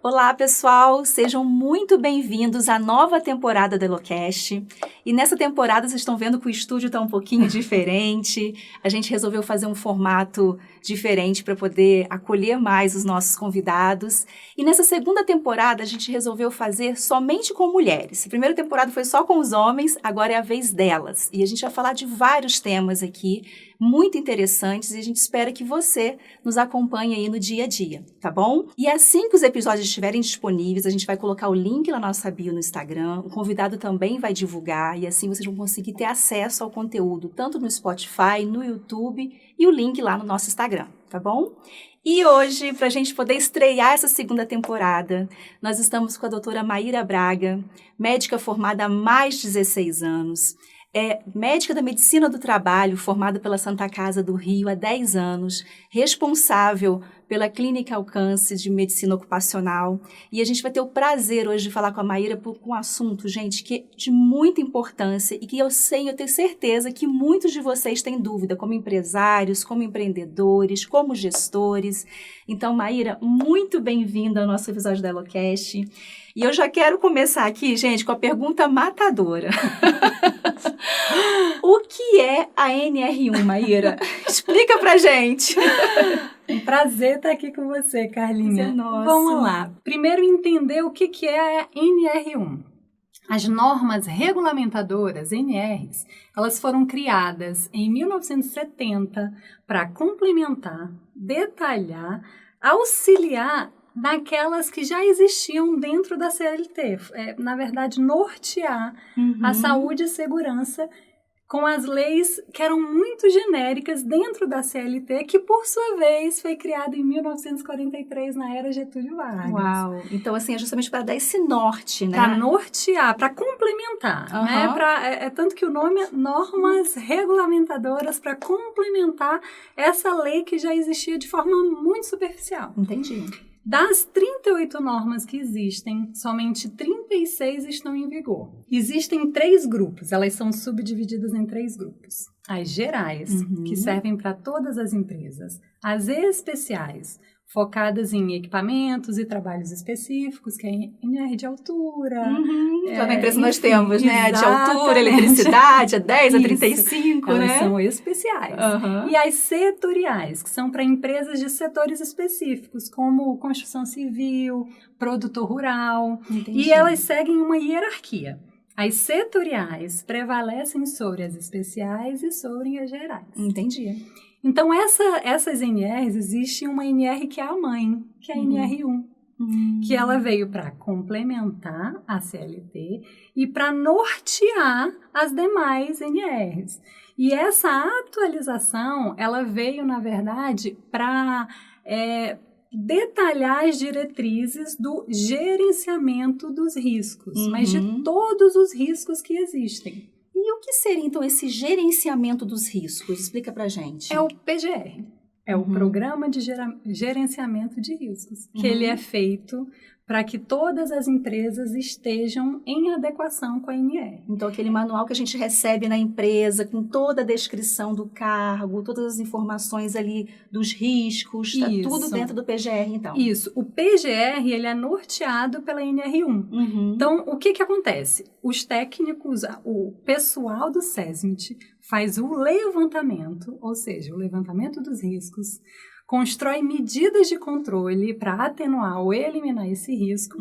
Olá, pessoal! Sejam muito bem-vindos à nova temporada do Elocast. E nessa temporada, vocês estão vendo que o estúdio está um pouquinho diferente. A gente resolveu fazer um formato diferente para poder acolher mais os nossos convidados. E nessa segunda temporada, a gente resolveu fazer somente com mulheres. A primeira temporada foi só com os homens, agora é a vez delas. E a gente vai falar de vários temas aqui, muito interessantes, e a gente espera que você nos acompanhe aí no dia a dia, tá bom? E assim que os episódios estiverem disponíveis, a gente vai colocar o link na nossa bio no Instagram, o convidado também vai divulgar, e assim vocês vão conseguir ter acesso ao conteúdo, tanto no Spotify, no YouTube, e o link lá no nosso Instagram, tá bom? E hoje, para a gente poder estrear essa segunda temporada, nós estamos com a doutora Maíra Braga, médica formada há mais de 16 anos, é médica da medicina do trabalho, formada pela Santa Casa do Rio há 10 anos, responsável pela Clínica Alcance de Medicina Ocupacional. E a gente vai ter o prazer hoje de falar com a Maíra por um assunto, gente, que é de muita importância e que eu tenho certeza que muitos de vocês têm dúvida, como empresários, como empreendedores, como gestores. Então, Maíra, muito bem-vinda ao nosso episódio da Elocast. E eu já quero começar aqui, gente, com a pergunta matadora. O que é a NR1, Maíra? Explica pra gente. Um prazer estar aqui com você, Carlinha. É nosso. Vamos lá. Primeiro, entender o que é a NR1. As normas regulamentadoras, NRs, elas foram criadas em 1970 para complementar, detalhar, auxiliar naquelas que já existiam dentro da CLT. Na verdade, nortear a saúde e segurança com as leis que eram muito genéricas dentro da CLT, que, por sua vez, foi criada em 1943, na era Getúlio Vargas. Uau! Então, assim, é justamente para dar esse norte, né? Para nortear, para complementar, né? Tanto que o nome é Normas Regulamentadoras, para complementar essa lei que já existia de forma muito superficial. Entendi. Das 38 normas que existem, somente 36 estão em vigor. Existem 3 grupos, elas são subdivididas em 3 grupos. As gerais, que servem para todas as empresas. As especiais, focadas em equipamentos e trabalhos específicos, que é NR de altura. Toda empresa nós temos, né? De altura, eletricidade, a 10, a 35, elas né? são especiais. E as setoriais, que são para empresas de setores específicos, como construção civil, produtor rural. Entendi. E elas seguem uma hierarquia. As setoriais prevalecem sobre as especiais e sobre as gerais. Entendi. Então, essas NRs, existe uma NR que é a mãe, que é a NR1, que ela veio para complementar a CLT e para nortear as demais NRs. E essa atualização, ela veio, na verdade, para detalhar as diretrizes do gerenciamento dos riscos, mas de todos os riscos que existem. E o que seria, então, esse gerenciamento dos riscos? Explica pra gente. É o PGR, é o Programa de Gerenciamento de Riscos, que ele é feito para que todas as empresas estejam em adequação com a NR. Então, aquele manual que a gente recebe na empresa, com toda a descrição do cargo, todas as informações ali dos riscos, está tudo dentro do PGR, então. Isso. O PGR, ele é norteado pela NR1. Então, o que acontece? Os técnicos, o pessoal do SESMIT faz o levantamento, ou seja, o levantamento dos riscos, constrói medidas de controle para atenuar ou eliminar esse risco,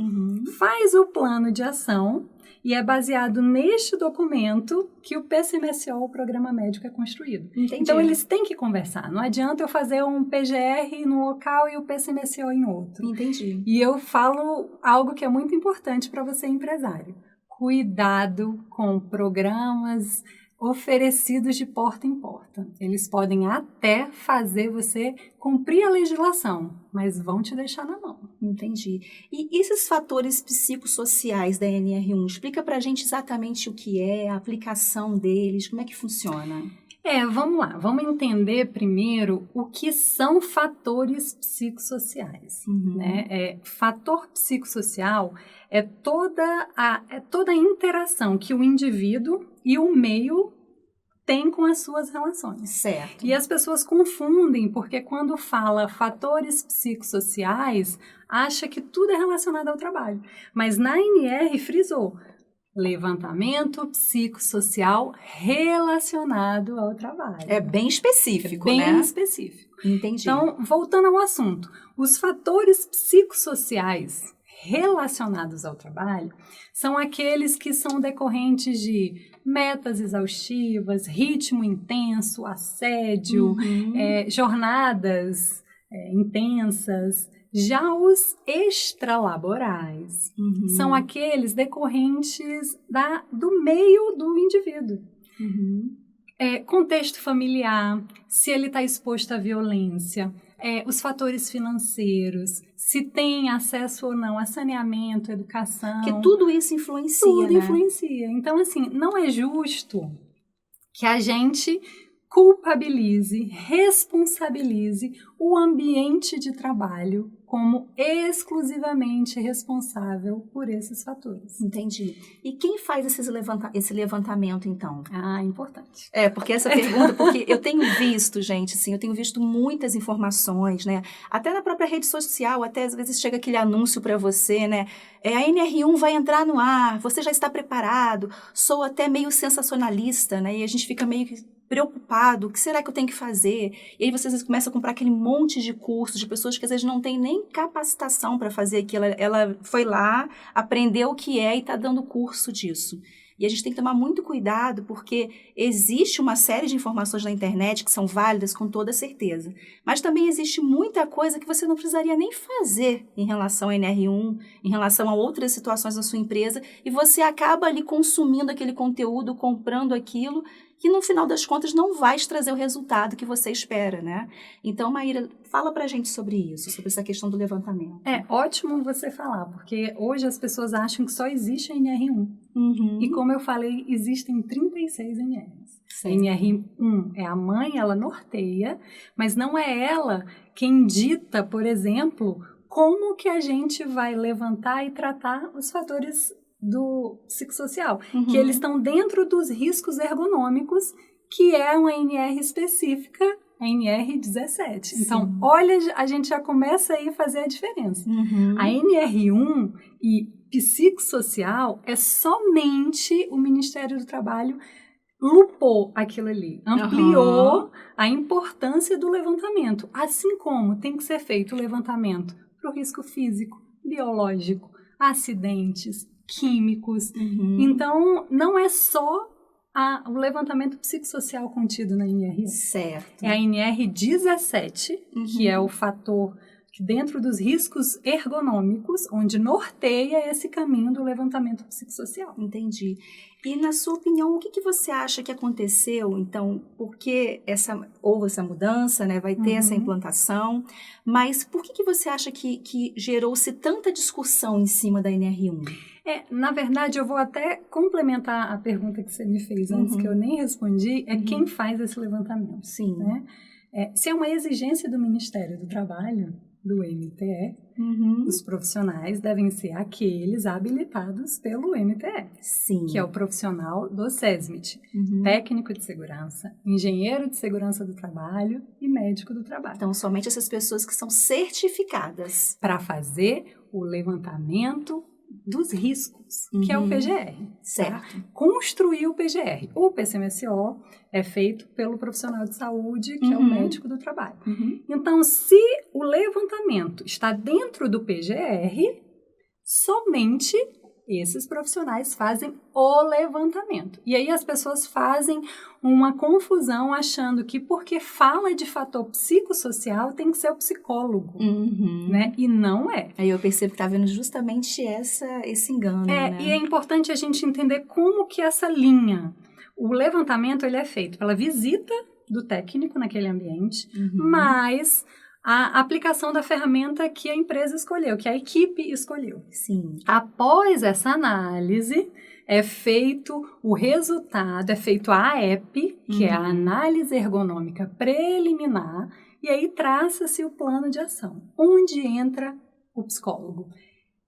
faz o plano de ação e é baseado neste documento que o PCMSO, o Programa Médico, é construído. Entendi. Então, eles têm que conversar. Não adianta eu fazer um PGR num local e o PCMSO em outro. Entendi. E eu falo algo que é muito importante para você, empresário. Cuidado com programas oferecidos de porta em porta. Eles podem até fazer você cumprir a legislação, mas vão te deixar na mão. Entendi. E esses fatores psicossociais da NR1, explica pra gente exatamente o que é, a aplicação deles, como é que funciona? Vamos lá. Vamos entender primeiro o que são fatores psicossociais. Né? Fator psicossocial é toda a interação que o indivíduo e o meio tem com as suas relações. Certo. E as pessoas confundem, porque quando fala fatores psicossociais, acha que tudo é relacionado ao trabalho. Mas na NR frisou, levantamento psicossocial relacionado ao trabalho. É bem específico, bem né? Bem específico. Entendi. Então, voltando ao assunto, os fatores psicossociais relacionados ao trabalho são aqueles que são decorrentes de metas exaustivas, ritmo intenso, assédio, jornadas intensas. Já os extralaborais são aqueles decorrentes do meio do indivíduo. Contexto familiar, se ele está exposto à violência, os fatores financeiros, se tem acesso ou não a saneamento, educação. Porque tudo isso influencia, Tudo né? influencia. Então, assim, não é justo que a gente culpabilize, responsabilize o ambiente de trabalho como exclusivamente responsável por esses fatores. Entendi. E quem faz esse levantamento, então? Importante. Porque essa pergunta, porque eu tenho visto, gente, assim, eu tenho visto muitas informações, né? Até na própria rede social, até às vezes chega aquele anúncio para você, né? A NR1 vai entrar no ar, você já está preparado, sou até meio sensacionalista, né? E a gente fica meio preocupado, o que será que eu tenho que fazer? E aí você às vezes começa a comprar aquele monte de cursos de pessoas que às vezes não têm nem capacitação para fazer aquilo. Ela foi lá, aprendeu o que é e está dando curso disso. E a gente tem que tomar muito cuidado porque existe uma série de informações na internet que são válidas com toda certeza. Mas também existe muita coisa que você não precisaria nem fazer em relação à NR1, em relação a outras situações na sua empresa, e você acaba ali consumindo aquele conteúdo, comprando aquilo, que no final das contas não vai te trazer o resultado que você espera, né? Então, Maíra, fala pra gente sobre isso, sobre essa questão do levantamento. É ótimo você falar, porque hoje as pessoas acham que só existe a NR1. E como eu falei, existem 36 NRs. A NR1 é a mãe, ela norteia, mas não é ela quem dita, por exemplo, como que a gente vai levantar e tratar os fatores do psicossocial, que eles estão dentro dos riscos ergonômicos, que é uma NR específica, a NR17. Então, olha, a gente já começa aí a fazer a diferença. A NR1 e psicossocial é somente o Ministério do Trabalho lupou aquilo ali, ampliou a importância do levantamento, assim como tem que ser feito o levantamento para o risco físico, biológico, acidentes, químicos. Então, não é só o levantamento psicossocial contido na NR. Certo. É a NR17, que é o fator que dentro dos riscos ergonômicos, onde norteia esse caminho do levantamento psicossocial. Entendi. E, na sua opinião, o que você acha que aconteceu, então, porque houve essa mudança, né? Vai ter essa implantação, mas por que você acha que gerou-se tanta discussão em cima da NR1? Na verdade, eu vou até complementar a pergunta que você me fez antes, que eu nem respondi, quem faz esse levantamento. Sim. Né? Se é uma exigência do Ministério do Trabalho, do MTE, os profissionais devem ser aqueles habilitados pelo MTE, Sim. que é o profissional do SESMIT, técnico de segurança, engenheiro de segurança do trabalho e médico do trabalho. Então, somente essas pessoas que são certificadas para fazer o levantamento dos riscos, que é o PGR. Certo. Tá? Construir o PGR. O PCMSO é feito pelo profissional de saúde, que é o médico do trabalho. Então, se o levantamento está dentro do PGR, somente esses profissionais fazem o levantamento. E aí as pessoas fazem uma confusão achando que porque fala de fator psicossocial tem que ser o psicólogo, né? E não é. Aí eu percebo que está havendo justamente esse engano, né? E é importante a gente entender como que essa linha, o levantamento ele é feito pela visita do técnico naquele ambiente, mas a aplicação da ferramenta que a empresa escolheu, que a equipe escolheu. Sim. Após essa análise, é feito o resultado, é feito a AEP, que é a análise ergonômica preliminar, e aí traça-se o plano de ação, onde entra o psicólogo.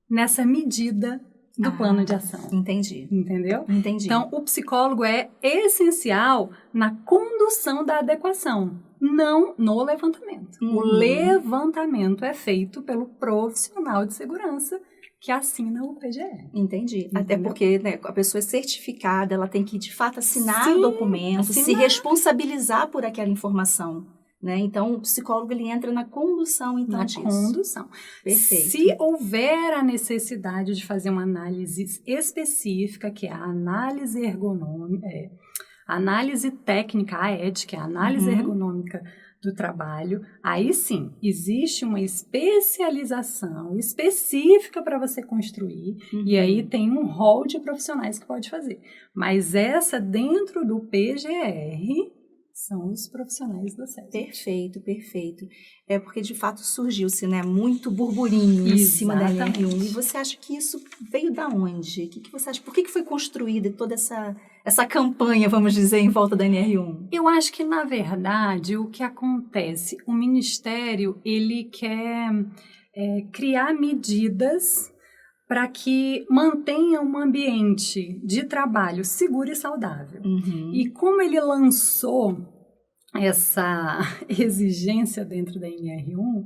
Nessa medida do plano de ação. Entendi. Entendeu? Entendi. Então, o psicólogo é essencial na condução da adequação, não no levantamento. O levantamento é feito pelo profissional de segurança que assina o PGR. Entendi. Entendeu? Até porque, né, a pessoa é certificada, ela tem que, de fato, assinar Sim, o documento, se assinar. responsabilizar por aquela informação, né? Então, o psicólogo, ele entra na condução, então, disso. Na condução. Perfeito. Se houver a necessidade de fazer uma análise específica, que é a análise ergonômica, a análise técnica, a ética, a análise ergonômica do trabalho, aí sim, existe uma especialização específica para você construir, e aí tem um rol de profissionais que pode fazer. Mas essa, dentro do PGR, são os profissionais do SESC. Perfeito, perfeito. É porque, de fato, surgiu-se, né, muito burburinho em cima da NR1. E você acha que isso veio da onde? O que você acha? Por que foi construída toda essa campanha, vamos dizer, em volta da NR1? Eu acho que, na verdade, o que acontece, o Ministério, ele quer criar medidas para que mantenha um ambiente de trabalho seguro e saudável. E como ele lançou essa exigência dentro da NR1,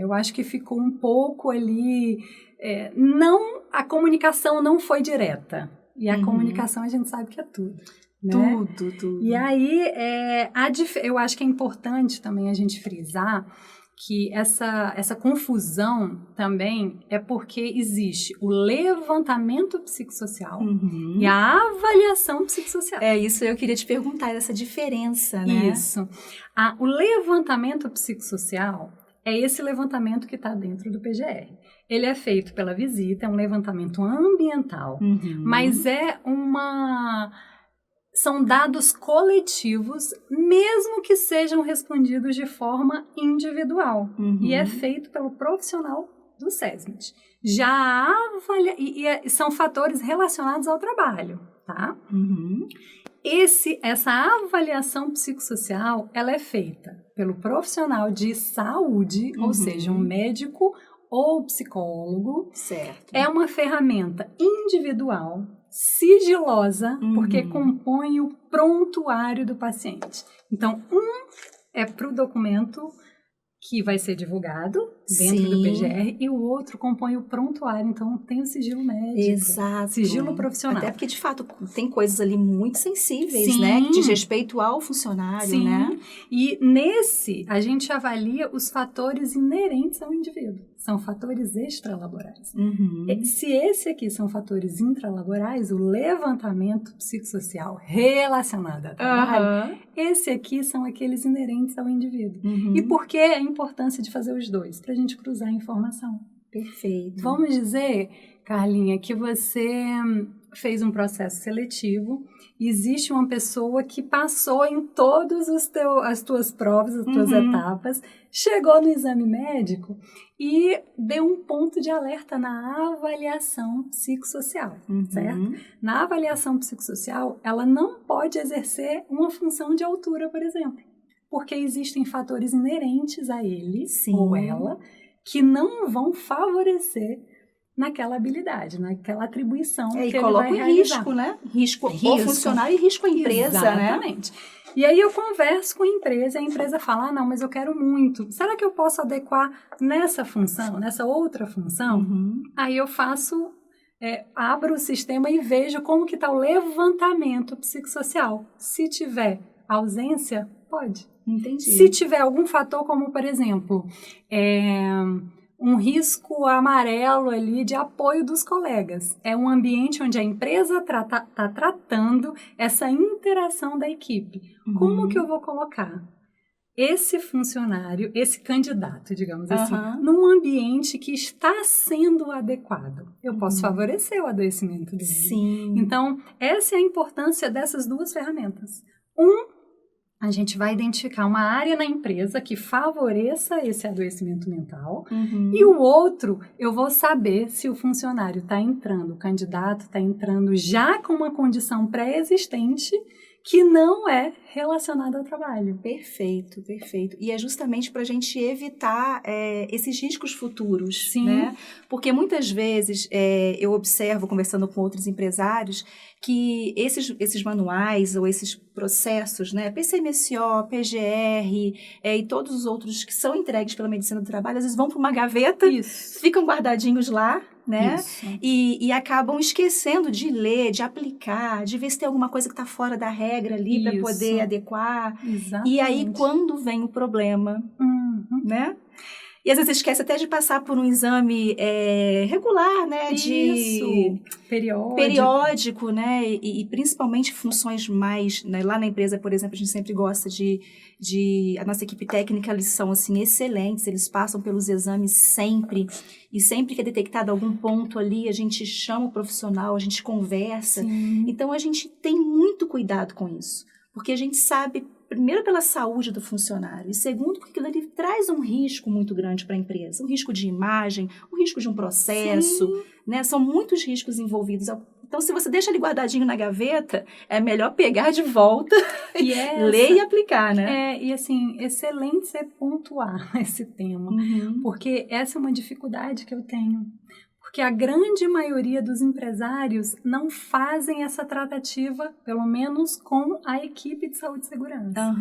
eu acho que ficou um pouco ali... a comunicação não foi direta. E a comunicação a gente sabe que é tudo. Né? Tudo. E aí, eu acho que é importante também a gente frisar que essa confusão também é porque existe o levantamento psicossocial e a avaliação psicossocial. É isso, eu queria te perguntar, essa diferença, né? Isso. O levantamento psicossocial é esse levantamento que está dentro do PGR. Ele é feito pela visita, é um levantamento ambiental, mas são dados coletivos, mesmo que sejam respondidos de forma individual. E é feito pelo profissional do SESMIT. Já são fatores relacionados ao trabalho, tá? Essa avaliação psicossocial, ela é feita pelo profissional de saúde, ou seja, um médico ou psicólogo. Certo. É uma ferramenta individual, sigilosa, porque compõe o prontuário do paciente. Então, é para o documento que vai ser divulgado dentro do PGR e o outro compõe o prontuário, então tem o sigilo médico. Exato. Sigilo profissional. Até porque, de fato, tem coisas ali muito sensíveis, né? Que diz respeito ao funcionário, né? E nesse, a gente avalia os fatores inerentes ao indivíduo. São fatores extralaborais. Se esse aqui são fatores intralaborais, o levantamento psicossocial relacionado ao trabalho, esse aqui são aqueles inerentes ao indivíduo. E por que a importância de fazer os dois? Para a gente cruzar a informação. Perfeito. Vamos dizer, Carlinha, que você fez um processo seletivo, existe uma pessoa que passou em todas as tuas provas, as tuas etapas, chegou no exame médico e deu um ponto de alerta na avaliação psicossocial, certo? Na avaliação psicossocial, ela não pode exercer uma função de altura, por exemplo, porque existem fatores inerentes a ele ou ela que não vão favorecer naquela habilidade, naquela atribuição que ele vai realizar. E coloca em risco, né? Risco ao funcionário e risco à empresa, Exatamente. Né? E aí eu converso com a empresa fala, não, mas eu quero muito. Será que eu posso adequar nessa função, nessa outra função? Aí eu faço, abro o sistema e vejo como que está o levantamento psicossocial. Se tiver ausência, pode. Entendi. Se tiver algum fator como, por exemplo, um risco amarelo ali de apoio dos colegas. É um ambiente onde a empresa está tratando essa interação da equipe. Como que eu vou colocar esse funcionário, esse candidato, digamos assim, num ambiente que está sendo adequado? Eu posso favorecer o adoecimento dele. Sim. Então, essa é a importância dessas duas ferramentas. A gente vai identificar uma área na empresa que favoreça esse adoecimento mental e o outro, eu vou saber se o funcionário está entrando, o candidato está entrando já com uma condição pré-existente que não é relacionado ao trabalho. Perfeito, perfeito. E é justamente para a gente evitar esses riscos futuros, Sim. né? Porque muitas vezes eu observo, conversando com outros empresários, que esses manuais ou esses processos, né? PCMSO, PGR e todos os outros que são entregues pela medicina do trabalho, às vezes vão para uma gaveta, Isso. ficam guardadinhos lá, né? Isso. E acabam esquecendo de ler, de aplicar, de ver se tem alguma coisa que está fora da regra ali para poder adequar. Exatamente. E aí, quando vem o problema, né? E às vezes esquece até de passar por um exame regular, né? Isso. Periódico, né? E principalmente funções mais, né? Lá na empresa, por exemplo, a gente sempre gosta a nossa equipe técnica, eles são, assim, excelentes, eles passam pelos exames sempre, e sempre que é detectado algum ponto ali, a gente chama o profissional, a gente conversa. Sim. Então, a gente tem muito cuidado com isso, porque a gente sabe, primeiro, pela saúde do funcionário, e segundo, porque aquilo ali traz um risco muito grande para a empresa, um risco de imagem, um risco de um processo, né? São muitos riscos envolvidos. Então, se você deixa ele guardadinho na gaveta, é melhor pegar de volta, ler e aplicar, né? E assim, excelente você pontuar esse tema, porque essa é uma dificuldade que eu tenho. Porque a grande maioria dos empresários não fazem essa tratativa, pelo menos com a equipe de saúde e segurança.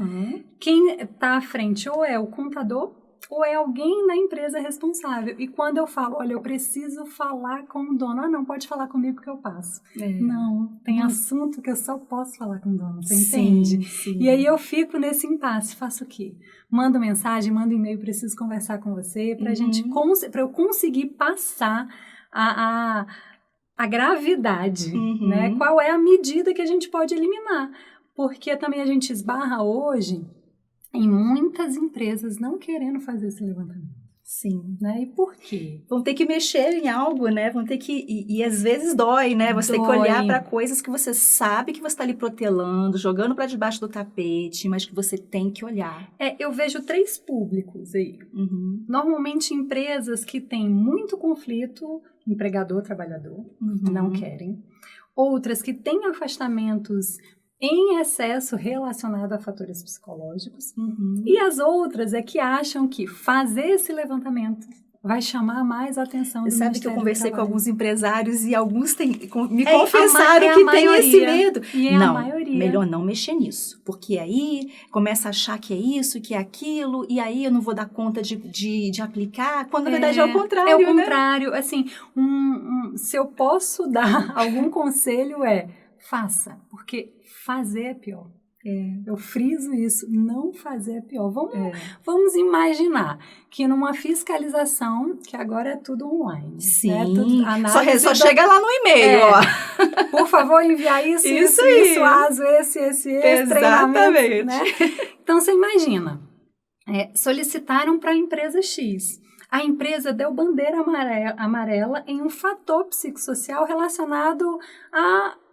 Quem está à frente ou é o contador, ou é alguém na empresa responsável. E quando eu falo, olha, eu preciso falar com o dono. Ah, não, pode falar comigo que eu passo. Não, tem assunto que eu só posso falar com o dono, você entende? Sim. E aí eu fico nesse impasse, faço o quê? Mando mensagem, mando e-mail, preciso conversar com você, para eu conseguir passar a gravidade, né? Qual é a medida que a gente pode eliminar? Porque também a gente esbarra hoje em muitas empresas não querendo fazer esse levantamento. Sim. Né? E por quê? Vão ter que mexer em algo, né? Vão ter que... E às vezes dói, né? Você tem que olhar para coisas que você sabe que você está ali protelando, jogando para debaixo do tapete, mas que você tem que olhar. Eu vejo 3 públicos aí. Normalmente empresas que têm muito conflito, empregador-trabalhador, não querem. Outras que têm afastamentos em excesso relacionado a fatores psicológicos. E as outras é que acham que fazer esse levantamento vai chamar mais a atenção do Ministério do Trabalho. Sabe que eu conversei com alguns empresários e alguns me confessaram que tem esse medo. Não, melhor não mexer nisso, porque aí começa a achar que é isso, que é aquilo, e aí eu não vou dar conta de aplicar, quando na verdade é o contrário, É o contrário, né? Assim, se eu posso dar algum conselho faça, porque fazer é pior. Eu friso isso, não fazer é pior. Vamos imaginar que numa fiscalização, que agora é tudo online. Sim, né? só chega lá no e-mail, ó. Por favor, enviar isso, ASO, esse, treinamento. Né? Então, você imagina, solicitaram para a empresa X. A empresa deu bandeira amarela em um fator psicossocial relacionado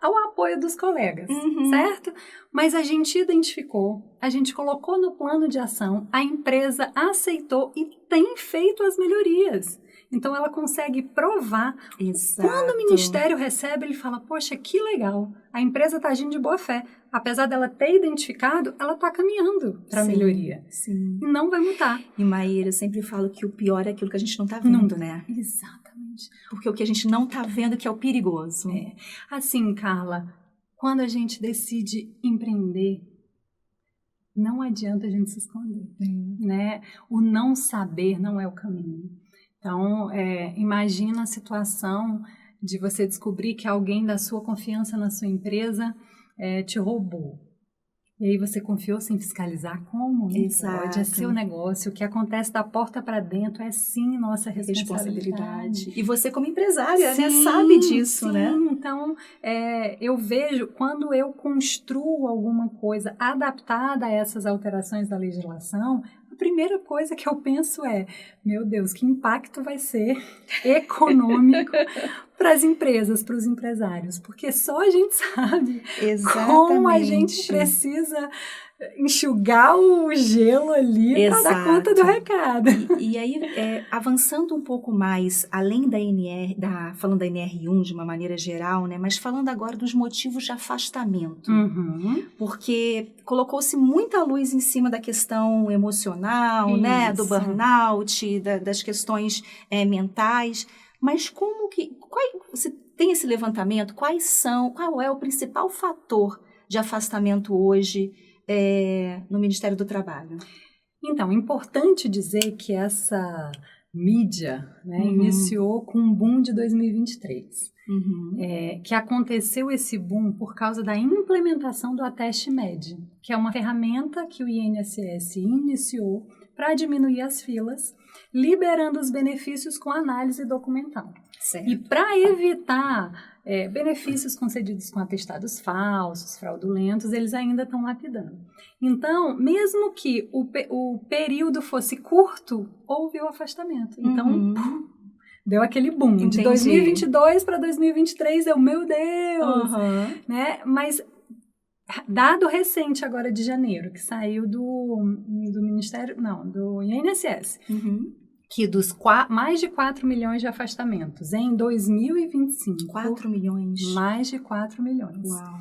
ao apoio dos colegas, certo? Mas a gente identificou, a gente colocou no plano de ação, a empresa aceitou e tem feito as melhorias. Então, ela consegue provar. Exato. Quando o Ministério recebe, ele fala, poxa, que legal, a empresa está agindo de boa fé. Apesar dela ter identificado, ela está caminhando para a melhoria. Sim. E não vai mudar. E, Maíra, eu sempre falo que o pior é aquilo que a gente não está vendo, né? Exatamente. Porque o que a gente não está vendo que é o perigoso. Assim, Carla, quando a gente decide empreender, não adianta a gente se esconder, né? O não saber não é o caminho. Então, imagina a situação de você descobrir que alguém da sua confiança na sua empresa te roubou. E aí você confiou sem fiscalizar? Como? Não pode, é seu negócio. O que acontece da porta para dentro é sim nossa responsabilidade. E você como empresária, né, sabe disso, né? Então, eu vejo, quando eu construo alguma coisa adaptada a essas alterações da legislação, a primeira coisa que eu penso meu Deus, que impacto vai ser econômico para as empresas, para os empresários, porque só a gente sabe Exatamente. como a gente precisa enxugar o gelo ali para dar conta do recado. E aí, avançando um pouco mais, além da falando da NR1 de uma maneira geral, né, mas falando agora dos motivos de afastamento, porque colocou-se muita luz em cima da questão emocional, né, do burnout, das questões mentais, mas você tem esse levantamento? Qual é o principal fator de afastamento hoje no Ministério do Trabalho? Então, é importante dizer que essa mídia, né, iniciou com um boom de 2023. Que aconteceu esse boom por causa da implementação do Ateste Med, que é uma ferramenta que o INSS iniciou para diminuir as filas, liberando os benefícios com análise documental. Certo. E para evitar benefícios concedidos com atestados falsos, fraudulentos, eles ainda estão lapidando. Então, mesmo que o período fosse curto, houve o afastamento. Então, deu aquele boom. Entendi. De 2022 para 2023, meu Deus! Né? Mas, dado recente agora de janeiro, que saiu do INSS, que dos mais de 4 milhões de afastamentos em 2025. 4 milhões? Mais de 4 milhões. Uau!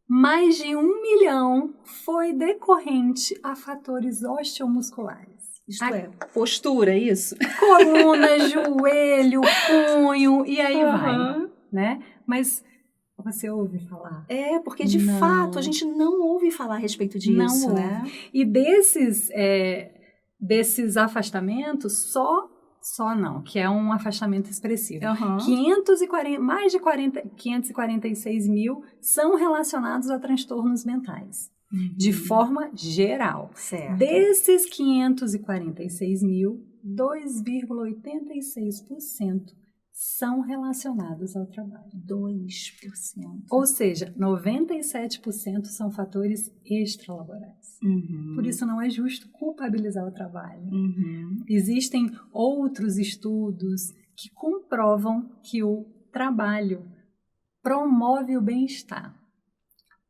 Mais de 1 milhão foi decorrente a fatores osteomusculares. Isto é, postura, isso? Coluna, joelho, punho, e aí vai, né? Mas você ouve falar? Porque de fato a gente não ouve falar a respeito disso, não né? Ouve. E desses afastamentos, que é um afastamento expressivo. 546 mil são relacionados a transtornos mentais, de forma geral. Certo. Desses 546 mil, 2,86% são relacionados ao trabalho. 2%. Ou seja, 97% são fatores extralaborais. Por isso não é justo culpabilizar o trabalho. Existem outros estudos que comprovam que o trabalho promove o bem-estar,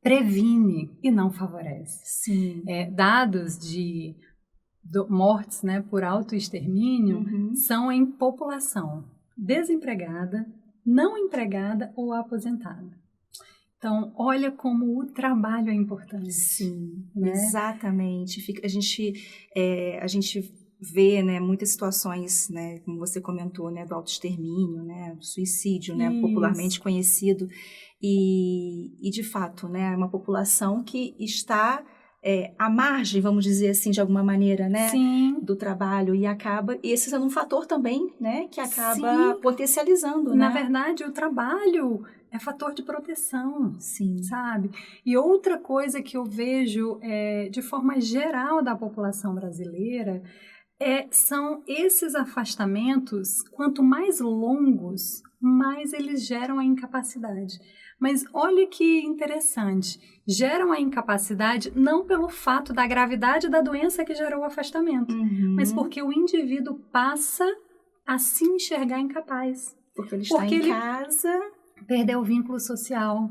previne e não favorece. Sim. Dados de mortes, né, por autoextermínio são em população desempregada, não empregada ou aposentada. Então, olha como o trabalho é importante. Sim, né? Exatamente. A gente vê, né, muitas situações, né, como você comentou, né, do autoextermínio, né, do suicídio, né, popularmente conhecido. E, de fato, né, é uma população que está à margem, vamos dizer assim, de alguma maneira, né, do trabalho, e esse sendo um fator também, né, que acaba potencializando, né? Na verdade, o trabalho é fator de proteção, sabe? E outra coisa que eu vejo de forma geral da população brasileira são esses afastamentos, quanto mais longos, mais eles geram a incapacidade. Mas olha que interessante, geram a incapacidade não pelo fato da gravidade da doença que gerou o afastamento, mas porque o indivíduo passa a se enxergar incapaz. Porque ele está em casa... Perdeu o vínculo social,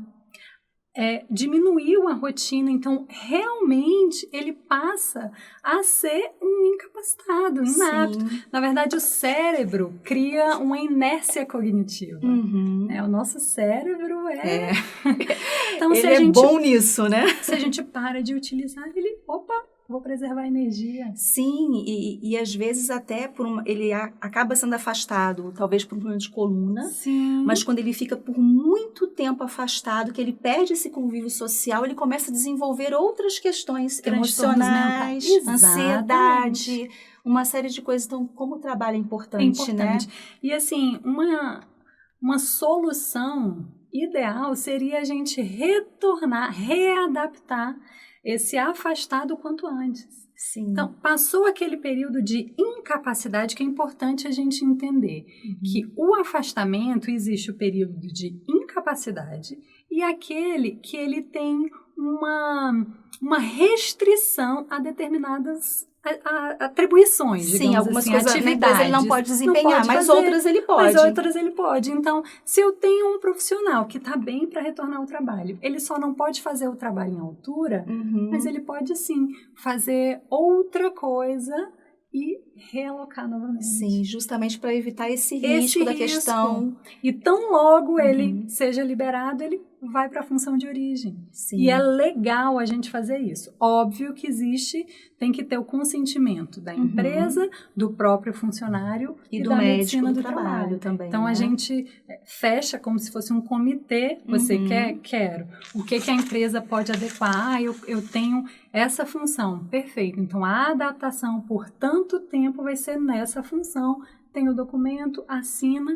diminuiu a rotina, então realmente ele passa a ser um incapacitado, inapto. Na verdade, o cérebro cria uma inércia cognitiva. O nosso cérebro então, ele é bom nisso, né? Se a gente para de utilizar, vou preservar a energia. Sim, e às vezes até ele acaba sendo afastado, talvez por um problema de coluna. Sim. Mas quando ele fica por muito tempo afastado, que ele perde esse convívio social, ele começa a desenvolver outras questões emocionais, ansiedade, uma série de coisas. Então, como o trabalho é importante, né? E assim, uma solução ideal seria a gente readaptar esse afastado quanto antes. Sim. Então, passou aquele período de incapacidade, que é importante a gente entender que o afastamento, existe o período de incapacidade capacidade e aquele que ele tem uma restrição a determinadas atribuições, digamos Sim, algumas assim, coisas atividades. na empresa ele não pode desempenhar, não pode mas fazer, outras ele pode. Mas outras ele pode. Então, se eu tenho um profissional que está bem para retornar ao trabalho, ele só não pode fazer o trabalho em altura, mas ele pode sim fazer outra coisa e realocar novamente. Sim, justamente para evitar esse risco da questão. E tão logo ele seja liberado, ele vai para a função de origem. Sim. E é legal a gente fazer isso. Óbvio que tem que ter o consentimento da empresa, do próprio funcionário e do da médico medicina do do trabalho também. Então, a gente fecha como se fosse um comitê. Você quer? Quero. O que a empresa pode adequar? Eu tenho essa função. Perfeito. Então, a adaptação por tanto tempo vai ser nessa função. Tem o documento, assina.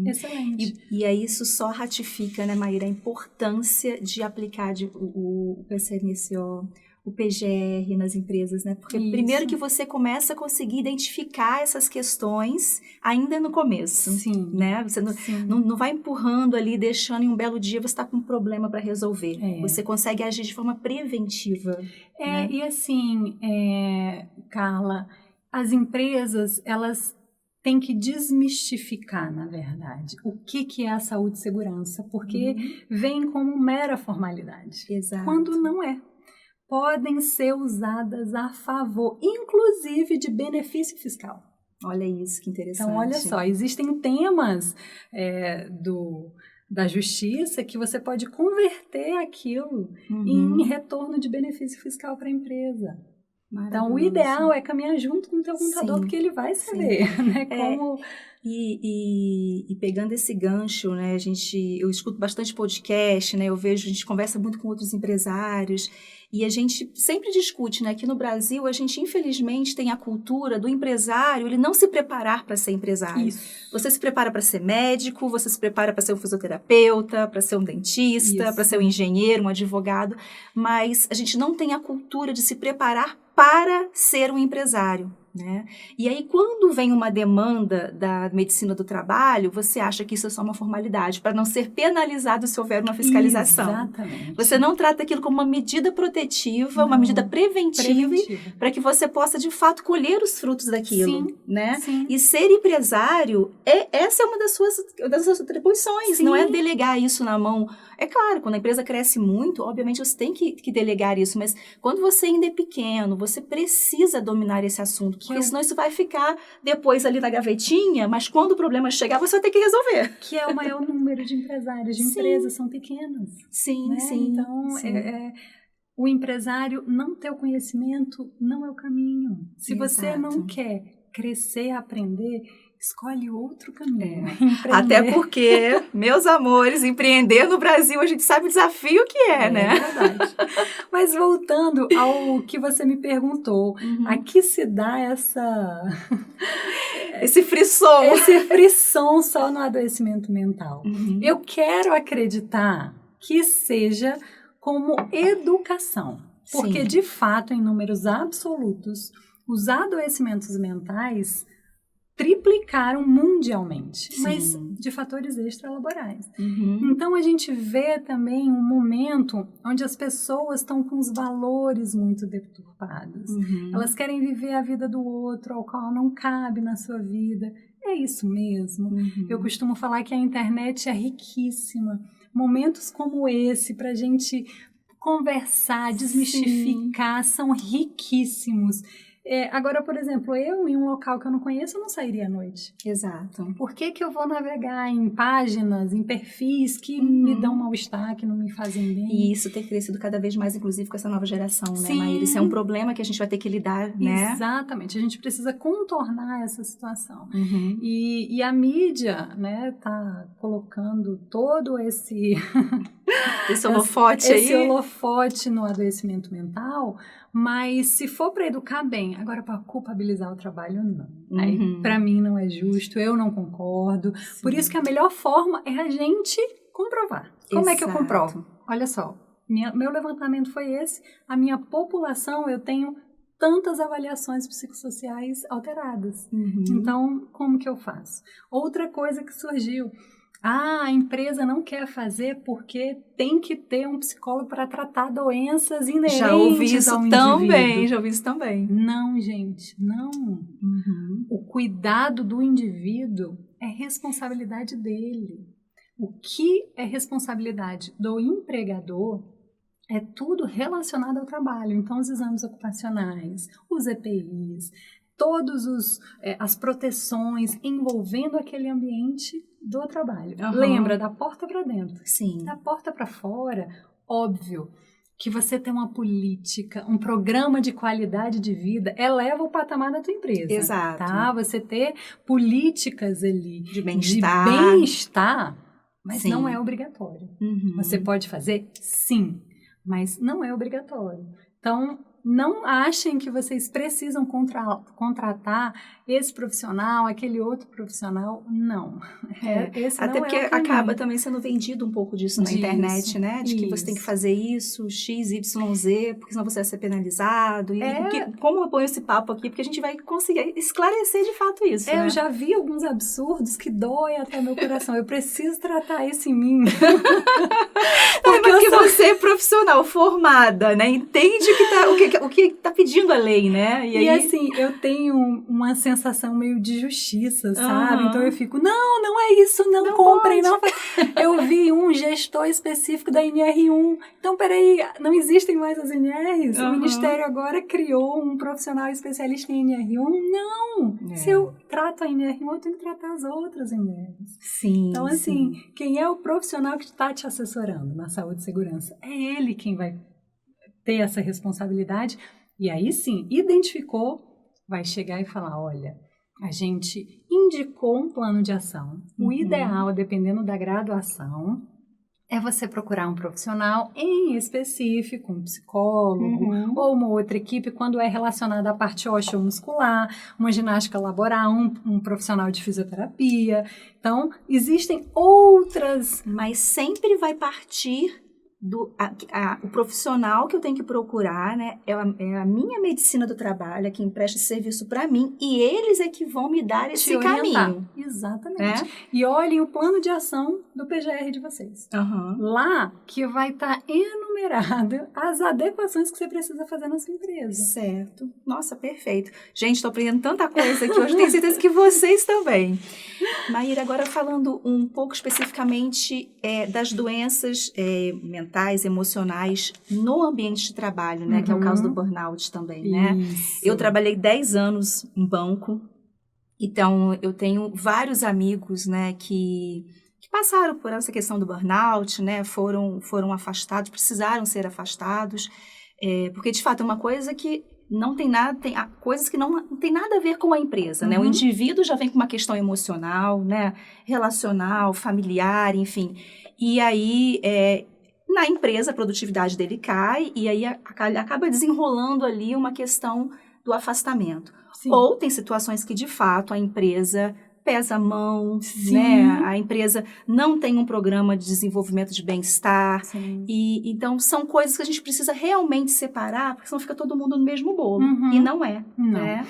Excelente. E aí isso só ratifica, né, Maíra, a importância de aplicar o PCNCO, o PGR nas empresas, né? Porque primeiro que você começa a conseguir identificar essas questões ainda no começo, né? Você não vai empurrando ali, deixando em um belo dia você está com um problema para resolver. Você consegue agir de forma preventiva. Né? E assim, Carla, as empresas, elas têm que desmistificar, na verdade, o que é a saúde e segurança, porque vem como mera formalidade. Exato. Quando não é. Podem ser usadas a favor, inclusive de benefício fiscal. Olha isso, que interessante. Então, olha só, existem temas da justiça que você pode converter aquilo em retorno de benefício fiscal para a empresa. Então, o ideal é caminhar junto com o teu contador, porque ele vai saber, né, como... E pegando esse gancho, né, eu escuto bastante podcast, né, a gente conversa muito com outros empresários, e a gente sempre discute, né, aqui no Brasil a gente infelizmente tem a cultura do empresário, ele não se preparar para ser empresário. Isso. Você se prepara para ser médico, você se prepara para ser um fisioterapeuta, para ser um dentista, para ser um engenheiro, um advogado, mas a gente não tem a cultura de se preparar para ser um empresário. Né? E aí, quando vem uma demanda da medicina do trabalho, você acha que isso é só uma formalidade, para não ser penalizado se houver uma fiscalização. Exatamente. Você não trata aquilo como uma medida protetiva, uma medida preventiva. Para que você possa, de fato, colher os frutos daquilo. Né? E ser empresário, essa é uma das suas atribuições, não é delegar isso na mão. É claro, quando a empresa cresce muito, obviamente você tem que delegar isso, mas quando você ainda é pequeno, você precisa dominar esse assunto, porque senão isso vai ficar depois ali na gavetinha, mas quando o problema chegar, você vai ter que resolver. Que é o maior número de empresários, de empresas são pequenas. Sim, né? sim. Então, o empresário não ter o conhecimento não é o caminho. Se você não quer crescer, aprender, escolhe outro caminho. Até porque, meus amores, empreender no Brasil, a gente sabe o desafio que né? É verdade. Mas voltando ao que você me perguntou, a que se dá esse frisson? Esse frisson só no adoecimento mental. Eu quero acreditar que seja como educação. Porque, de fato, em números absolutos, os adoecimentos mentais triplicaram mundialmente, mas de fatores extralaborais. Então, a gente vê também um momento onde as pessoas estão com os valores muito deturpados. Elas querem viver a vida do outro, ao qual não cabe na sua vida. É isso mesmo. Eu costumo falar que a internet é riquíssima. Momentos como esse, para a gente conversar, desmistificar, são riquíssimos. Agora, por exemplo, eu em um local que eu não conheço, eu não sairia à noite. Exato. Por que eu vou navegar em páginas, em perfis que me dão mal-estar, que não me fazem bem? E isso tem crescido cada vez mais, inclusive, com essa nova geração, né, Maíra? Isso é um problema que a gente vai ter que lidar, né? Exatamente. A gente precisa contornar essa situação. E a mídia, né, tá colocando todo esse holofote aí. Esse holofote no adoecimento mental, mas se for para educar bem, agora para culpabilizar o trabalho, não. Aí, para mim, não é justo, eu não concordo. Por isso que a melhor forma é a gente comprovar. Como é que eu comprovo? Olha só, meu levantamento foi esse, a minha população, eu tenho tantas avaliações psicossociais alteradas. Então, como que eu faço? Outra coisa que surgiu, A empresa não quer fazer porque tem que ter um psicólogo para tratar doenças inerentes Já ouvi isso ao também, indivíduo. já ouvi isso também. Não, gente, não. O cuidado do indivíduo é responsabilidade dele. O que é responsabilidade do empregador é tudo relacionado ao trabalho. Então, os exames ocupacionais, os EPIs, todas as proteções envolvendo aquele ambiente do trabalho. Lembra, da porta para dentro. Sim. Da porta para fora, óbvio que você tem uma política, um programa de qualidade de vida, eleva o patamar da tua empresa. Exato. Tá? Você ter políticas ali De bem-estar. Mas Sim. não é obrigatório. Você pode fazer? Sim, mas não é obrigatório. Então, não achem que vocês precisam contratar esse profissional, aquele outro profissional. Não. Esse até não porque é o caminho. acaba também sendo vendido um pouco disso na internet, né? De que você tem que fazer isso, X, Y, Z, porque senão você vai ser penalizado. E como eu ponho esse papo aqui? Porque a gente vai conseguir esclarecer de fato isso, né? Eu já vi alguns absurdos que doem até meu coração. Eu preciso tratar isso em mim. Porque você é profissional, formada, né? Entende o que tá pedindo a lei, né? E assim, eu tenho uma sensação meio de justiça, sabe? Então eu fico, não é isso, não comprem, não. Eu vi um gestor específico da NR1. Então, peraí, não existem mais as NRs? O Ministério agora criou um profissional especialista em NR1? Não! Se eu trato a NR1, eu tenho que tratar as outras NRs. Sim. Então, assim, quem é o profissional que está te assessorando na saúde e segurança? É ele quem vai ter essa responsabilidade. E aí sim, identificou, vai chegar e falar, olha, a gente indicou um plano de ação. O ideal, dependendo da graduação, é você procurar um profissional em específico, um psicólogo ou uma outra equipe, quando é relacionada à parte osteomuscular, uma ginástica laboral, um profissional de fisioterapia. Então, existem outras... Mas sempre vai partir... o profissional que eu tenho que procurar, né, é a minha medicina do trabalho, é quem presta esse serviço para mim, e eles é que vão me dar esse caminho. Exatamente. E olhem o plano de ação do PGR de vocês. Lá que vai estar enumerado as adequações que você precisa fazer na sua empresa. Certo. Nossa, perfeito. Gente, estou aprendendo tanta coisa aqui hoje, tenho certeza que vocês também. Maíra, agora falando um pouco especificamente das doenças mentais, emocionais no ambiente de trabalho, né? Que é o caso do burnout também, né? Eu trabalhei 10 anos em banco, então eu tenho vários amigos, né, que passaram por essa questão do burnout, né? Foram afastados, precisaram ser afastados, porque de fato é uma coisa que não tem nada, tem coisas que não tem nada a ver com a empresa, né? O indivíduo já vem com uma questão emocional, né? Relacional, familiar, enfim. E aí, na empresa, a produtividade dele cai e aí acaba desenrolando ali uma questão do afastamento. Sim. Ou tem situações que, de fato, a empresa pesa a mão, né? A empresa não tem um programa de desenvolvimento de bem-estar. E então, são coisas que a gente precisa realmente separar, porque senão fica todo mundo no mesmo bolo. E não é. Né?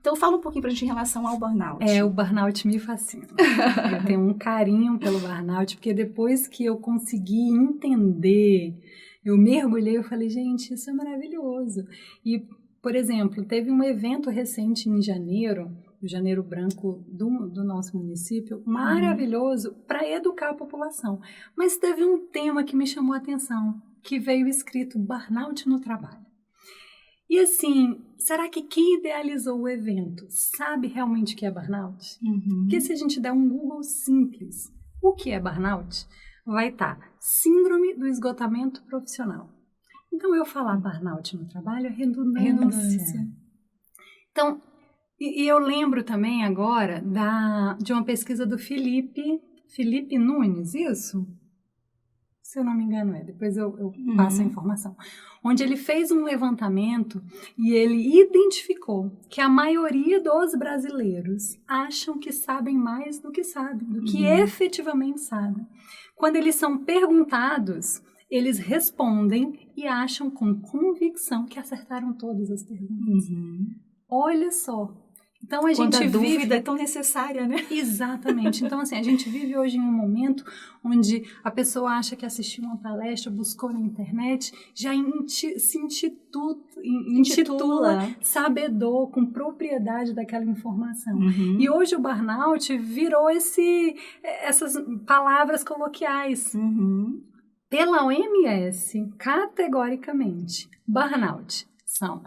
Então, fala um pouquinho pra gente em relação ao burnout. O burnout me fascina. Eu tenho um carinho pelo burnout, porque depois que eu consegui entender, eu mergulhei, eu falei, gente, isso é maravilhoso. E, por exemplo, teve um evento recente em janeiro, o Janeiro Branco do nosso município, maravilhoso para educar a população. Mas teve um tema que me chamou a atenção, que veio escrito burnout no trabalho. E assim, será que quem idealizou o evento sabe realmente o que é burnout? Porque se a gente der um Google simples, o que é burnout? Vai estar síndrome do esgotamento profissional. Então, eu falar burnout no trabalho é redundância. Então, e eu lembro também agora de uma pesquisa do Felipe Nunes, isso? Se eu não me engano depois eu passo a informação. Onde ele fez um levantamento e ele identificou que a maioria dos brasileiros acham que sabem mais do que sabem, do que efetivamente sabem. Quando eles são perguntados, eles respondem e acham com convicção que acertaram todas as perguntas. Olha só. Então, a Quando gente a dúvida vive... é tão necessária, né? Exatamente. Então, assim, a gente vive hoje em um momento onde a pessoa acha que assistiu uma palestra, buscou na internet, já se intitula sabedor, com propriedade daquela informação. Uhum. E hoje o burnout virou essas palavras coloquiais. Uhum. Pela OMS, categoricamente, burnout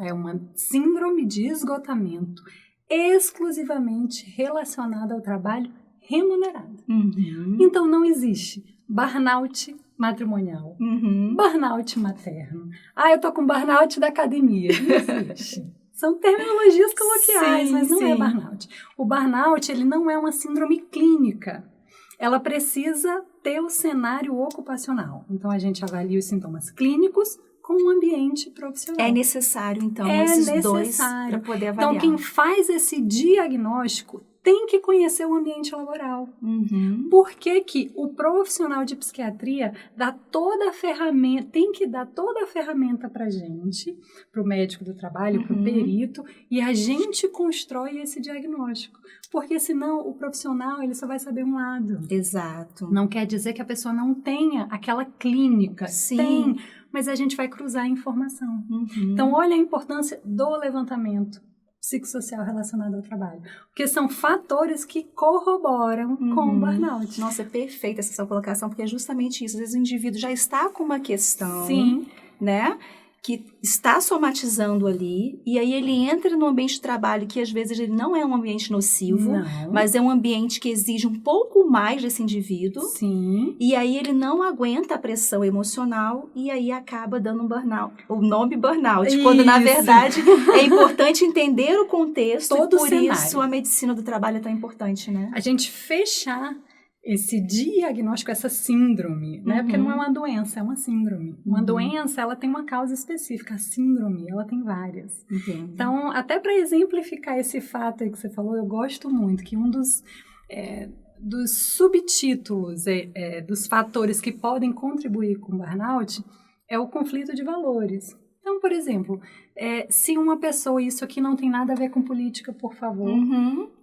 é uma síndrome de esgotamento exclusivamente relacionada ao trabalho remunerado. Uhum. Então, não existe burnout matrimonial, burnout materno. Eu tô com burnout da academia. Não existe. São terminologias coloquiais, mas não é burnout. O burnout, ele não é uma síndrome clínica. Ela precisa ter o cenário ocupacional. Então, a gente avalia os sintomas clínicos com o ambiente profissional. É necessário, então, esses dois para poder avaliar. Então, quem faz esse diagnóstico tem que conhecer o ambiente laboral. Uhum. Por que o profissional de psiquiatria dá toda a ferramenta, tem que dar toda a ferramenta para a gente, para o médico do trabalho, para o perito, e a gente constrói esse diagnóstico. Porque senão o profissional ele só vai saber um lado. Exato. Não quer dizer que a pessoa não tenha aquela clínica. Sim. Tem, mas a gente vai cruzar a informação. Então, olha a importância do levantamento psicossocial relacionado ao trabalho. Porque são fatores que corroboram com o burnout. Nossa, é perfeita essa sua colocação, porque é justamente isso. Às vezes o indivíduo já está com uma questão, né? Que está somatizando ali, e aí ele entra no ambiente de trabalho que às vezes ele não é um ambiente nocivo, mas é um ambiente que exige um pouco mais desse indivíduo. Sim. E aí ele não aguenta a pressão emocional e aí acaba dando um burnout. O nome burnout, quando na verdade é importante entender o contexto todo e por cenário. Isso a medicina do trabalho é tão importante, né? A gente fechar esse diagnóstico, essa síndrome, né? Porque não é uma doença, é uma síndrome. Uma doença, ela tem uma causa específica. A síndrome, ela tem várias. Então, até para exemplificar esse fato aí que você falou, eu gosto muito que um dos subtítulos, dos fatores que podem contribuir com o burnout é o conflito de valores. Então, por exemplo, se uma pessoa, isso aqui não tem nada a ver com política, por favor,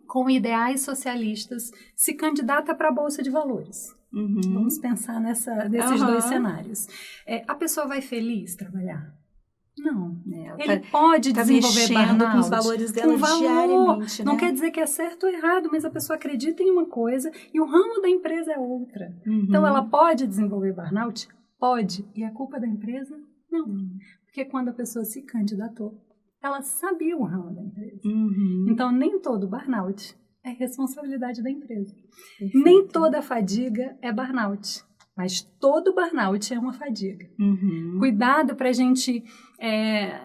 com ideais socialistas, se candidata para a Bolsa de Valores. Vamos pensar nesses dois cenários. A pessoa vai feliz trabalhar? Não. Ele pode desenvolver burnout com os valores dela diariamente. Não quer dizer que é certo ou errado, mas a pessoa acredita em uma coisa e o ramo da empresa é outra. Então, ela pode desenvolver burnout? Pode. E a culpa da empresa? Não. Porque quando a pessoa se candidatou, ela sabia o ramo da empresa. Então, nem todo burnout é responsabilidade da empresa. Perfeito. Nem toda fadiga é burnout, mas todo burnout é uma fadiga. Cuidado para a gente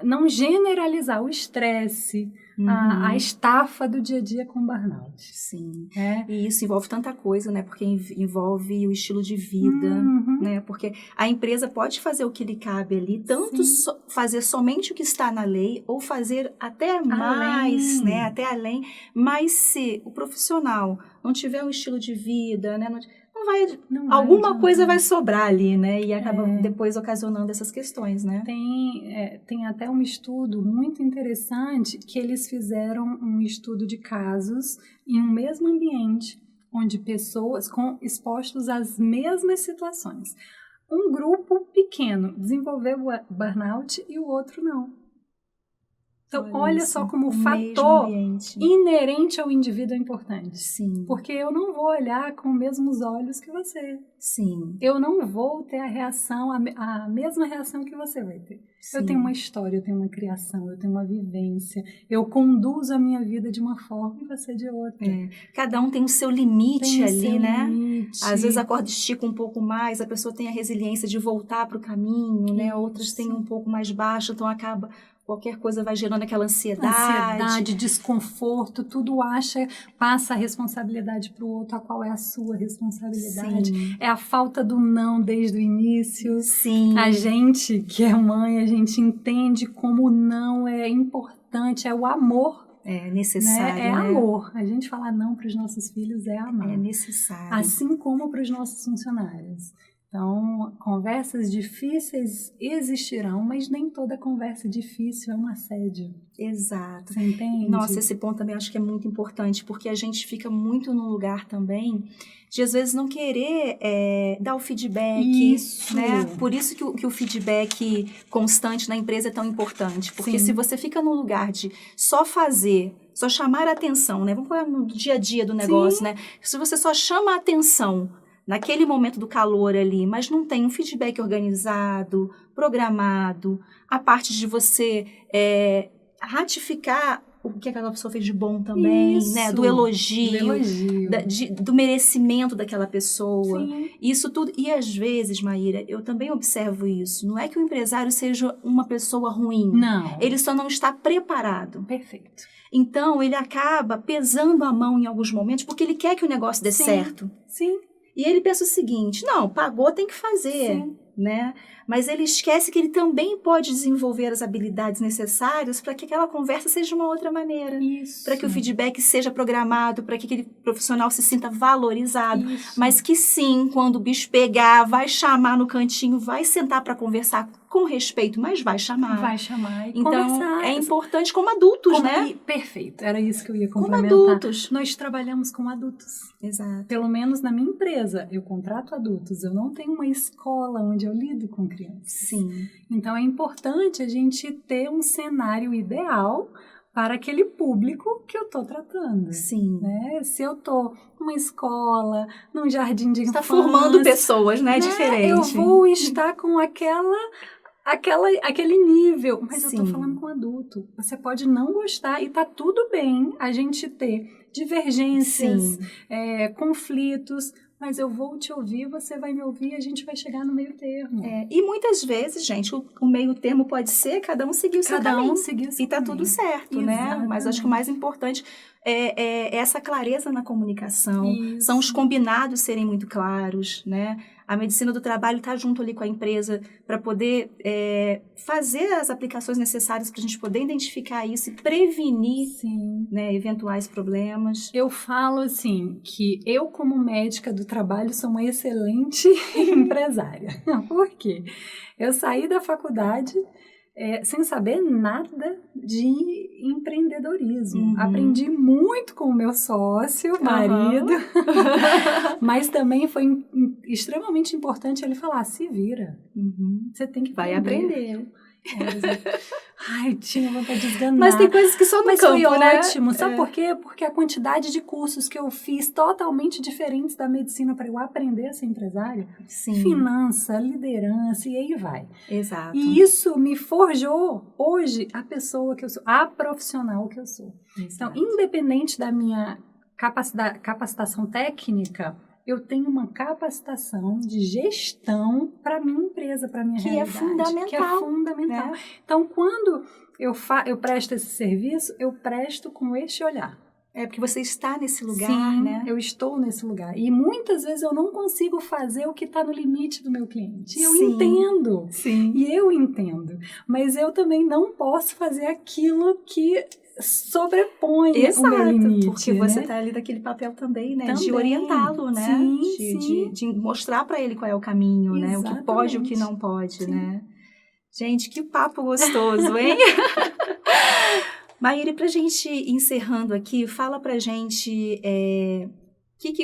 não generalizar o estresse, a estafa do dia a dia com burnout. Sim. E isso envolve tanta coisa, né? Porque envolve o estilo de vida, né? Porque a empresa pode fazer o que lhe cabe ali, tanto fazer somente o que está na lei, ou fazer até mais, né? Até além. Mas se o profissional não tiver um estilo de vida, né? Alguma coisa vai sobrar ali, né? E acaba depois ocasionando essas questões, né? Tem até um estudo muito interessante que eles fizeram um estudo de casos em um mesmo ambiente, onde pessoas expostas às mesmas situações. Um grupo pequeno desenvolveu burnout e o outro não. Então, olha só como o fator inerente ao indivíduo é importante. Sim. Porque eu não vou olhar com os mesmos olhos que você. Sim. Eu não vou ter a mesma reação que você vai ter. Sim. Eu tenho uma história, eu tenho uma criação, eu tenho uma vivência. Eu conduzo a minha vida de uma forma e você de outra. Cada um tem o seu limite ali, né? Limite. Às vezes a corda estica um pouco mais, a pessoa tem a resiliência de voltar para o caminho, né? Outras têm um pouco mais baixo, então acaba... Qualquer coisa vai gerando aquela ansiedade, desconforto, tudo passa a responsabilidade para o outro. Qual é a sua responsabilidade? Sim. É a falta do não desde o início. Sim. A gente que é mãe, a gente entende como o não é importante, é o amor. É necessário, né? Amor. A gente falar não para os nossos filhos é amar. É necessário. Assim como para os nossos funcionários. Então, conversas difíceis existirão, mas nem toda conversa difícil é um assédio. Exato. Você entende? Nossa, esse ponto também acho que é muito importante, porque a gente fica muito no lugar também de, às vezes, não querer dar o feedback. Isso. Né? Por isso que o feedback constante na empresa é tão importante. Porque Sim. se você fica no lugar de só fazer, só chamar a atenção, né? Vamos falar no dia a dia do negócio, Sim. né? Se você só chama a atenção naquele momento do calor ali, mas não tem um feedback organizado, programado, a parte de você ratificar o que aquela pessoa fez de bom também, Isso. né? Do elogio, Do elogio. Do merecimento daquela pessoa. Sim. Isso tudo. E às vezes, Maíra, eu também observo isso. Não é que o empresário seja uma pessoa ruim. Não. Ele só não está preparado. Perfeito. Então, ele acaba pesando a mão em alguns momentos porque ele quer que o negócio dê certo. Sim. E ele pensa o seguinte, não, pagou, tem que fazer, Sim. né? Mas ele esquece que ele também pode desenvolver as habilidades necessárias para que aquela conversa seja de uma outra maneira. Isso. Para que o feedback seja programado, para que aquele profissional se sinta valorizado. Isso. Mas que sim, quando o bicho pegar, vai chamar no cantinho, vai sentar para conversar com respeito, mas vai chamar. Vai chamar e então, conversar. é importante como adultos, né? Perfeito, era isso que eu ia Como complementar. adultos. Nós trabalhamos com adultos. Exato. Pelo menos na minha empresa, eu contrato adultos. Eu não tenho uma escola onde eu lido com crianças. Sim. Então, é importante a gente ter um cenário ideal para aquele público que eu estou tratando. Sim. Né? Se eu estou numa escola, num jardim de infância... Está formando pessoas, né? Diferente. Eu vou estar com aquele nível, mas Sim. eu tô falando com adulto. Você pode não gostar e tá tudo bem a gente ter divergências, conflitos, mas eu vou te ouvir, você vai me ouvir e a gente vai chegar no meio termo. E muitas vezes, gente, o meio termo pode ser cada um seguir o seu caminho. E tá tudo certo, né? Mas acho que o mais importante é essa clareza na comunicação. Isso. São os combinados serem muito claros, né? A medicina do trabalho está junto ali com a empresa para poder fazer as aplicações necessárias para a gente poder identificar isso e prevenir, né, eventuais problemas. Eu falo assim, que eu como médica do trabalho sou uma excelente empresária. Por quê? Eu saí da faculdade sem saber nada de empreendedorismo. Aprendi muito com o meu sócio, marido, mas também foi extremamente importante ele falar, se vira, você tem que vai aprender. Ai, tinha vontade de esganar. Mas tem coisas que só no campo, foi né? ótimo. Sabe por quê? Porque a quantidade de cursos que eu fiz totalmente diferentes da medicina para eu aprender a ser empresária. Sim. Finança, liderança e aí vai. Exato. E isso me forjou hoje a pessoa que eu sou, a profissional que eu sou. Exato. Então, independente da minha capacitação técnica, eu tenho uma capacitação de gestão para minha empresa, para minha realidade. Que é fundamental. Né? Então, quando eu presto esse serviço, eu presto com este olhar. Porque você está nesse lugar, Sim, né? Eu estou nesse lugar. E muitas vezes eu não consigo fazer o que está no limite do meu cliente. E eu entendo. Sim. E eu entendo. Mas eu também não posso fazer aquilo que sobrepõe o meu limite. Porque você está ali daquele papel também, né? De orientá-lo, né? Sim, de mostrar para ele qual é o caminho, exatamente. né? O que pode e o que não pode, né? Gente, que papo gostoso, hein? Maíra, pra gente encerrando aqui, fala pra gente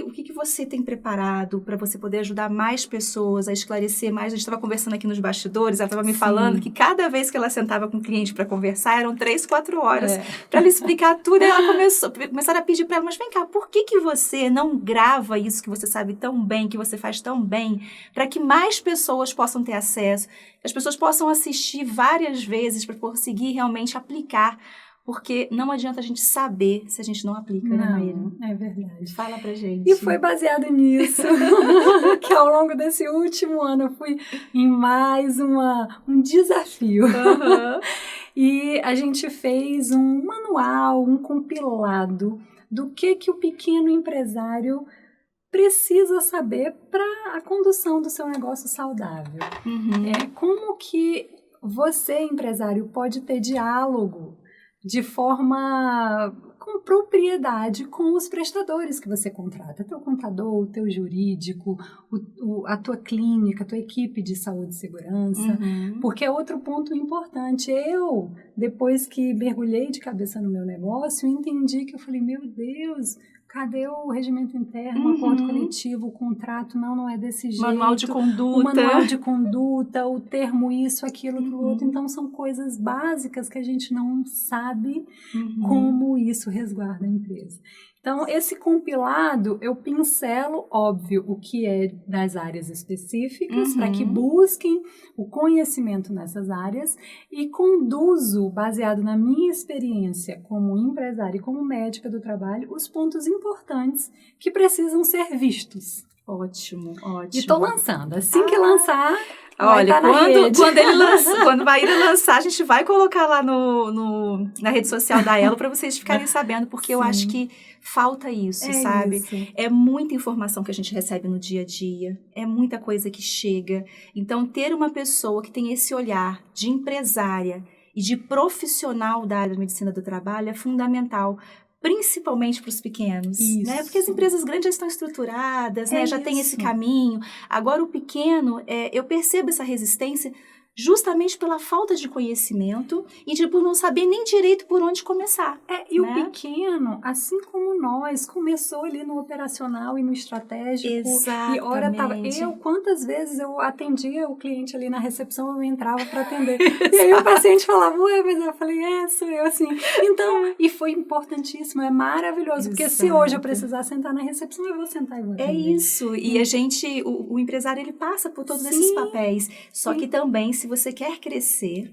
o que você tem preparado para você poder ajudar mais pessoas a esclarecer mais. A gente estava conversando aqui nos bastidores, ela estava me falando que cada vez que ela sentava com o cliente para conversar, eram 3, 4 horas para ela explicar tudo. E ela começaram a pedir para ela, mas vem cá, por que você não grava isso que você sabe tão bem, que você faz tão bem, para que mais pessoas possam ter acesso, que as pessoas possam assistir várias vezes para conseguir realmente aplicar. Porque não adianta a gente saber se a gente não aplica, né, Maíra? É verdade. Fala pra gente. E foi baseado nisso que ao longo desse último ano eu fui em mais um desafio. E a gente fez um manual, um compilado do que o pequeno empresário precisa saber para a condução do seu negócio saudável. Como que você, empresário, pode ter diálogo de forma com propriedade com os prestadores que você contrata, teu contador, o teu jurídico, a tua clínica, a tua equipe de saúde e segurança, porque é outro ponto importante. Eu, depois que mergulhei de cabeça no meu negócio, entendi que eu falei, meu Deus, cadê o regimento interno, o acordo coletivo, o contrato? Não é desse jeito. Manual de conduta. O manual de conduta, o termo isso, aquilo, aquilo outro. Então, são coisas básicas que a gente não sabe como isso resguarda a empresa. Então, esse compilado, eu pincelo, óbvio, o que é das áreas específicas, para que busquem o conhecimento nessas áreas e conduzo, baseado na minha experiência como empresária e como médica do trabalho, os pontos importantes que precisam ser vistos. Ótimo. E estou lançando. Assim que lançar... Olha, quando vai ir lançar, a gente vai colocar lá na rede social da Elo para vocês ficarem sabendo, porque eu acho que falta isso, sabe? Isso. É muita informação que a gente recebe no dia a dia, é muita coisa que chega. Então, ter uma pessoa que tem esse olhar de empresária e de profissional da área da medicina do trabalho é fundamental. Principalmente para os pequenos, né? Porque as empresas grandes já estão estruturadas, né? Já tem esse caminho. Agora, o pequeno, eu percebo essa resistência justamente pela falta de conhecimento e por não saber nem direito por onde começar. E o pequeno, assim como nós, começou ali no operacional e no estratégico. Exatamente. E ora quantas vezes eu atendia o cliente ali na recepção, eu entrava para atender. E aí o paciente falava, ué, mas eu falei, sou eu, assim. Então, e foi importantíssimo, é maravilhoso, porque se hoje eu precisar sentar na recepção, eu vou sentar e vou atender. É isso, e a gente, o empresário, ele passa por todos esses papéis, só que também, se você quer crescer,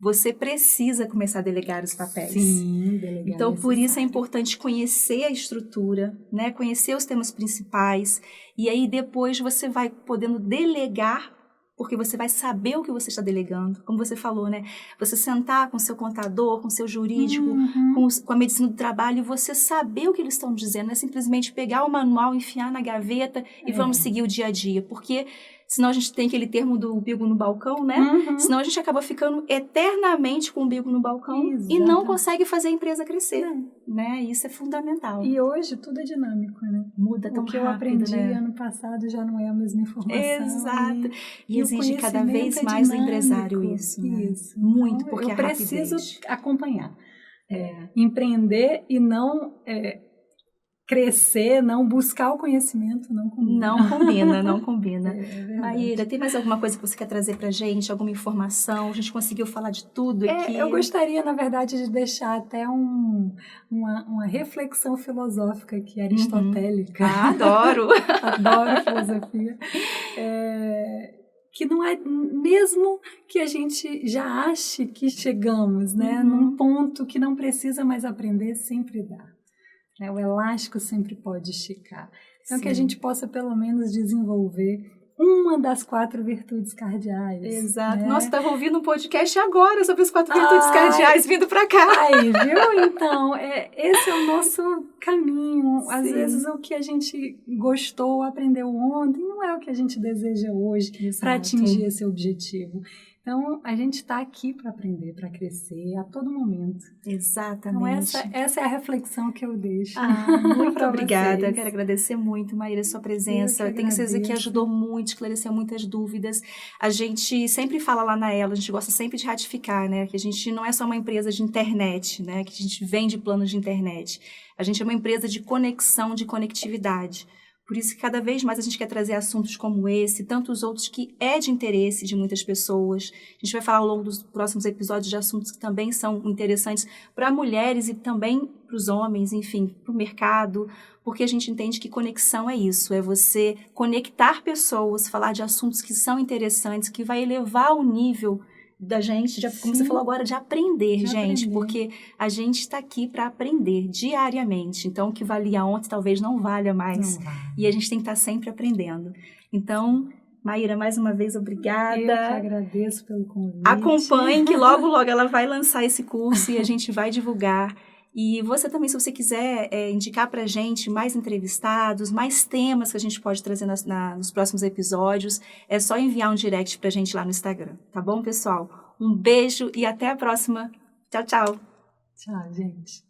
você precisa começar a delegar os papéis. Sim, delegar. Então, por isso é importante conhecer a estrutura, né? Conhecer os temas principais, e aí depois você vai podendo delegar, porque você vai saber o que você está delegando, como você falou, né? Você sentar com o seu contador, com o seu jurídico, com a medicina do trabalho, e você saber o que eles estão dizendo, não é simplesmente pegar o manual, enfiar na gaveta e vamos seguir o dia a dia, porque senão a gente tem aquele termo do umbigo no balcão, né? Senão a gente acaba ficando eternamente com o umbigo no balcão e não consegue fazer a empresa crescer, né? Isso é fundamental. E hoje tudo é dinâmico, né? Muda tão rápido, né? O que eu aprendi ano passado já não é a mesma informação. Exato. E exige cada vez mais do empresário isso, né? Isso. Muito, então, porque eu preciso acompanhar. Empreender e não... crescer, não buscar o conhecimento, não combina. Não combina. Maíra, tem mais alguma coisa que você quer trazer pra gente? Alguma informação? A gente conseguiu falar de tudo aqui. Eu gostaria, na verdade, de deixar até uma reflexão filosófica aqui, aristotélica. Adoro! Adoro filosofia. Que não é, mesmo que a gente já ache que chegamos, né, num ponto que não precisa mais aprender, sempre dá. O elástico sempre pode esticar. Então, que a gente possa, pelo menos, desenvolver uma das 4 virtudes cardeais. Exato. Né? Nossa, estava ouvindo um podcast agora sobre as 4 virtudes cardeais vindo para cá. Aí, viu? Então, esse é o nosso caminho. Às vezes, o que a gente gostou, aprendeu ontem, não é o que a gente deseja hoje para atingir esse objetivo. Então, a gente está aqui para aprender, para crescer a todo momento. Exatamente. Então, essa é a reflexão que eu deixo. Muito obrigada. Eu quero agradecer muito, Maíra, a sua presença. Eu tenho certeza que ajudou muito, esclareceu muitas dúvidas. A gente sempre fala lá na Elo, a gente gosta sempre de ratificar, né? Que a gente não é só uma empresa de internet, né? Que a gente vende planos de internet. A gente é uma empresa de conexão, de conectividade. Por isso que cada vez mais a gente quer trazer assuntos como esse, tantos outros que é de interesse de muitas pessoas. A gente vai falar ao longo dos próximos episódios de assuntos que também são interessantes para mulheres e também para os homens, enfim, para o mercado, porque a gente entende que conexão é isso, é você conectar pessoas, falar de assuntos que são interessantes, que vai elevar o nível da gente, como você falou agora, de aprender, porque a gente está aqui para aprender diariamente. Então, o que valia ontem talvez não valha mais. E a gente tem que estar sempre aprendendo. Então, Maíra, mais uma vez, obrigada. Eu que agradeço pelo convite. Acompanhe, que logo, logo ela vai lançar esse curso e a gente vai divulgar. E você também, se você quiser indicar para a gente mais entrevistados, mais temas que a gente pode trazer nos próximos episódios, é só enviar um direct para a gente lá no Instagram. Tá bom, pessoal? Um beijo e até a próxima. Tchau, tchau. Tchau, gente.